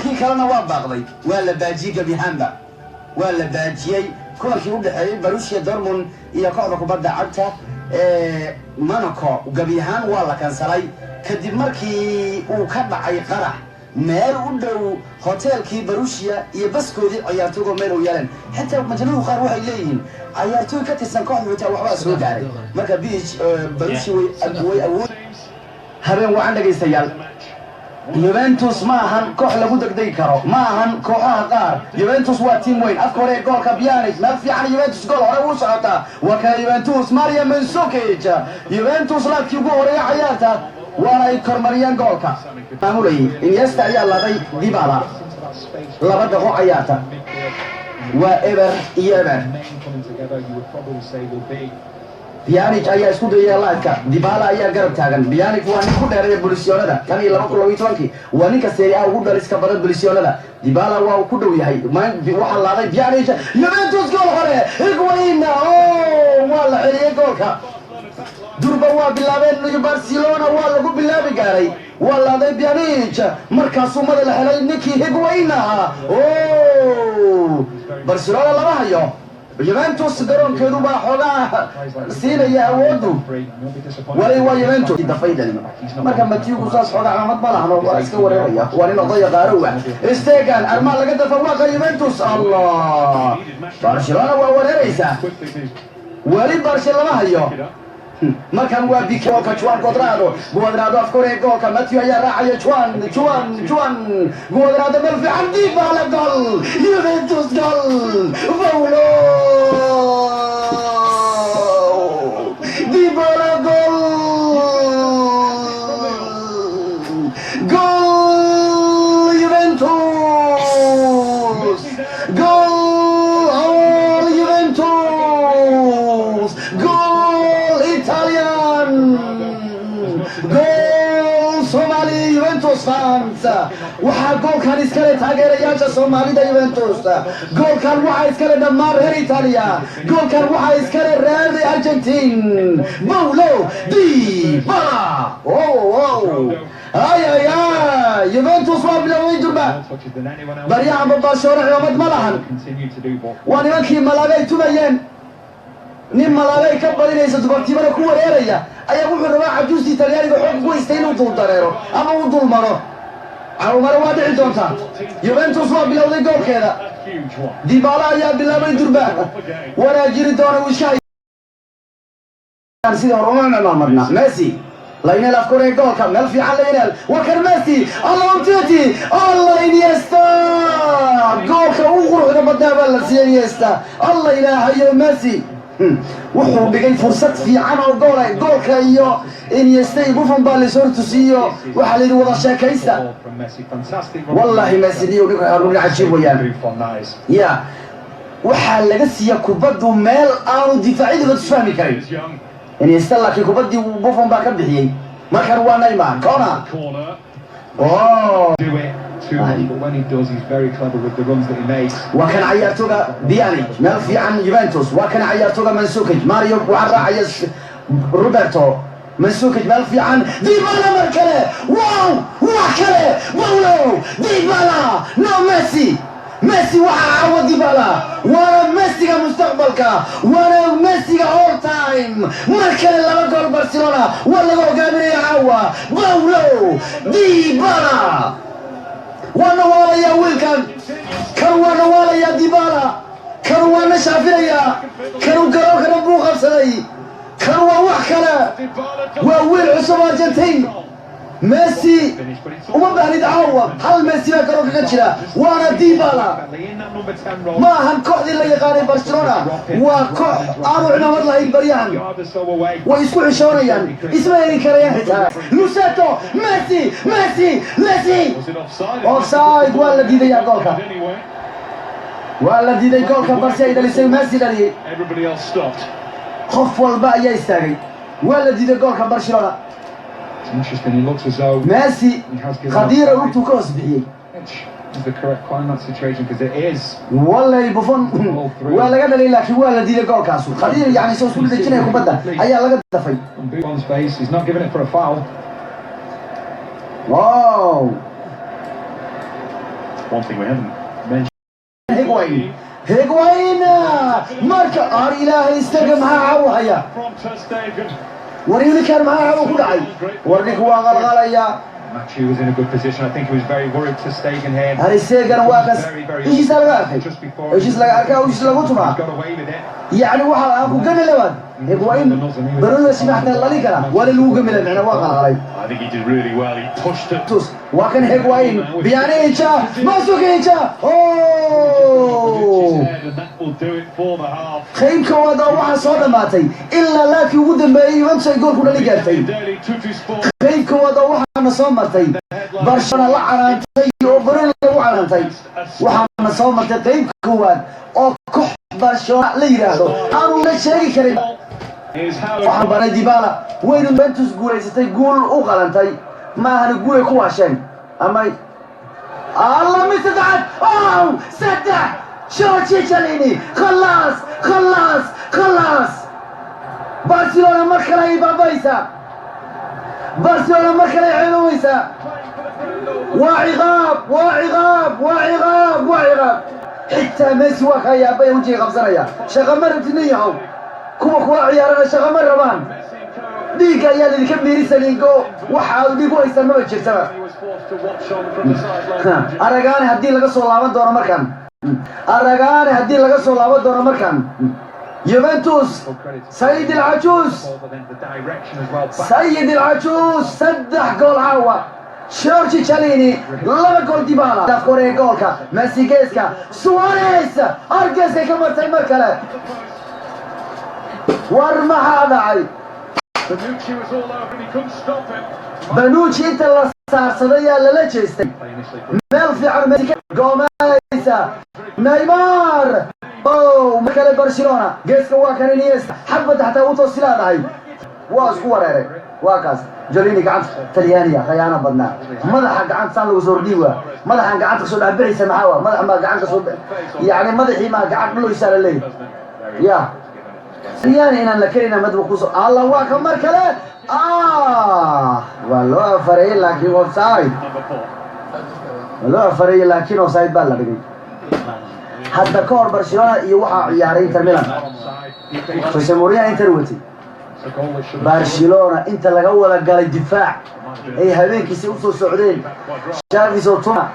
kulankii kalena waa baaqday waa la baajiyey gebi ahaanba waa la baajiyey kulankii u dhexeeyey Borussia Dortmund iyo kooxda kubadda cagta Monaco gebi ahaan waa la kansalay kadib markii uu ka dhacay qarax meel u dhow hotelkii Borussia iyo baskoodii ciyaartooyga meel u yeelan xataa majnuun qaar waxay leeyihiin ciyaartooy ka tirsan kooxda xitaa waxba soo gaaray marka Borussia way awood habeen waxaan dhageystayaal Juventus ma ahan koox lagu degdegi karo ma ahan kooxaha qaar Juventus waa team weyn afka hore goolka Pjanic meel fiican Juventus gool hore u socota waa ka Juventus Mario Mandzukic Juventus laadkii ugu horeeyay ciyaarta waana ay kormariyeen goolka maamulay Iniesta ayaa laday Dybala laba daqiiqo ciyaarta waa eber iyo eber Pjanic ayaa isku dayay laadka Dybala ayaa garab taagan Pjanic waa nin ku dheereeya Barcelona tan iyo 2012 waa ninka Serie A ugu dhaliska badan Barcelona Dybala waa ku dhow yahay waxa laaday Pjanic Juventus gool hore Higuain waa la celiyay goolka durba waa bilaabeen Barcelona waa lagu bilaabi gaaray waa laaday Pjanic markaasuu madax la helay ninkii Higuain Barcelona lama hayo Juventus garoonkeedu baa xogaa siinaya awoodu wali waa Juventus dafaydan marka Matiugu saas xogaa calaamad ma lahan oo iska wareeraya waa nin oday qaarow isteegan arma laga dafa Juventus Allah Barcelona waa wareeraysa wali Barcelona hayo markan waa biko ka Juan Cuadrado afkore goolka Mathieu ayaa raacaya Juan Cuadrado meel fiican Dybala gool Juventus gool Paulo Dybala gool Juventus goal Juventus goal Italian goal Somali Juventus fans waxa goolkan iskale taageerayaasha Soomaalida Juventus goolkan waxa iskale dhammaan reer Italia goolkan waxa iskale reer Argentine Paulo Dybala ay Juventus waa bilowday durba bariyaha Barcelona ciidamad ma lahan waa nimankii Malaga tubayeen nin Malaga ka badinaysa dubartiibana ku wareeraya ayaa wuxuu rabaa cajuusti Talyaaniga xoog ku haystay inuu dul dareero ama uu dul maro Umar waa dhici doonta Juventus waa bilowday goolkeeda Dybala ayaa bilaabay durba wanaajiri doona wishay sida Ronaldo marna Messi Lionel afkore goolka meel fiican Lionel waa kan Messi Allah Iniesta goolka uu quruxda badnaa la siiyay Iniesta Allah ilaahayo Messi wuxuu dhigay fursad fiican oo goolka iyo Iniesta Buffon baa la soo tusiyo waxa la wada sheekaysta wallahi Messi iyo run cajiib weeyaan ya waxa laga siiya kubaddu meel aanu difaacidu fahmi karin Iniesta laakiin kubaddi Buffon baa ka bixiyay markan waa Neymar corner when he does, he's very clever with the runs that he makes. وكان عيارتوغا Pjanic مال في عن يوفنتوس وكان عيارتوغا Mandzukic ماريو وعرا روبرتو Mandzukic مال في عن Dybala مركله واو وكله باولو Dybala نو ميسي وعاود Dybala وانا ميسي كمستقبلك وانا ميسي كأول تايم مركله لما جول برشلونة ولا جول جامري عوا باولو Dybala وانا ولا يا ويلكن كانوا ولا يا Dybala كانوا انا شافيا كانوا بو قبسدي كانوا wax kale waa wiil cusub Argentine Messi uma baahid عوض hal Messi baa karo kaga jira waana Dybala ma han kooxdii la yaqaanay Barcelona waa koox aanu ciidamad lahayn baryahan way isku xishoonayaan isma heli karayaan xitaa Lusato Messi offside waa la diiday goolka Barca ay dhalisay Messi dhaliyay qof walba ayaa istaagay waa la diiday goolka Barcelona Interesting, he looks as though Messi Khadira lugtu ka hosbixiyay is the correct call in that situation because it is wallahi Buffon waa laga dhalay laakiin waa la diiday goolkaas Khadira yani soo isku dhajinay kubadda ayaa laga dafay Buffon's face, he's not giving it for a foul wow One thing we haven't mentioned. هيغوين ماركا إلهي استلقى معها عوهيا From Ter Stegen. وريني كان معها عوه كدعي ورنيك هو غلغليا. Matthew was in a good position. I think he was very worried to Stegen here. هاري ستيغن واقس ايش سالغا اخي ايش سالغا اركا وايش سالغا تما Got away with it. يعني waxa aan ku gana labaad هيغوين برونو سمحنا لالي كلا ولا لو غمل معنا waa qalqalay. I think he did really well. He pushed it. waa kan هيغوين بيانينجا ماسوكينجا اوه And that will do it for the half. qaybka wada waxa soo dhamaatay ilaa laakiin ugu dambeeyay Juventus gool ku dhali gaartay. Daily Tuttosport. qaybka wada waxaana soo martay Barcelona la canaantay oo Bruno lagu canaantay waxaana soo martay qaybka koowaad oo koox Barcelona la yiraahdo aanu la sheegi karin. waxaan baray Dybala waynu Juventus guuleysatay gool u qalantay ma ahana gool ay ku waasheen ama الله مستدعت اوه سدح شوتشي تشاليني خلاص خلاص خلاص برشلونة مركلة بابيسا برشلونة مركلة عينويسا وعقاب وعقاب وعقاب وعقاب حتى ميسي وخيا بي وجهي غبزريا شغمر بتنيهم كوما عيارنا شغمر ربان ديقا يا اللي كم ميريسا لينكو وحاول ديقو ايسان ما بتشيرتها aragaani haddii laga soo laaban doono markan aragaani haddii laga soo laaban doono markan Juventus سيد العجوز سيد العجوز صدح جول عوا شورتشي تشاليني لما جول ديبالا دافكوري جولكا ميسي جيسكا سواريز ارجيسكا كما تمر كلا ورمى هذا عي بنوتشي انت اللي صارصديا لا جيستي ميل في عرمتك غوميسا نيمار اوه مكان برشلونه جيسكا واكن انيس حبه حتى وتوصيلها هاي واس كوريري واكاس جوليني قعد تليانيا خيانه بدنا مدحا قعد سان لو سورديوا مدحا قعد سو دبريسا maxaa madax ma gacan ka soo yaani madaxii ma gacan loo isaalay ya يعني إن لكينا مدبوكوس الله واكمل كله والله فريق لكن أوفسايد والله فريق لكن أوفسايد بالله بقي حتى كور برشلونة يوحى عيارين ترميلان فسموريا انتروتي برشلونة انت لقوة قال الدفاع اي هذين كيسي وصول سعودين شافي صوتنا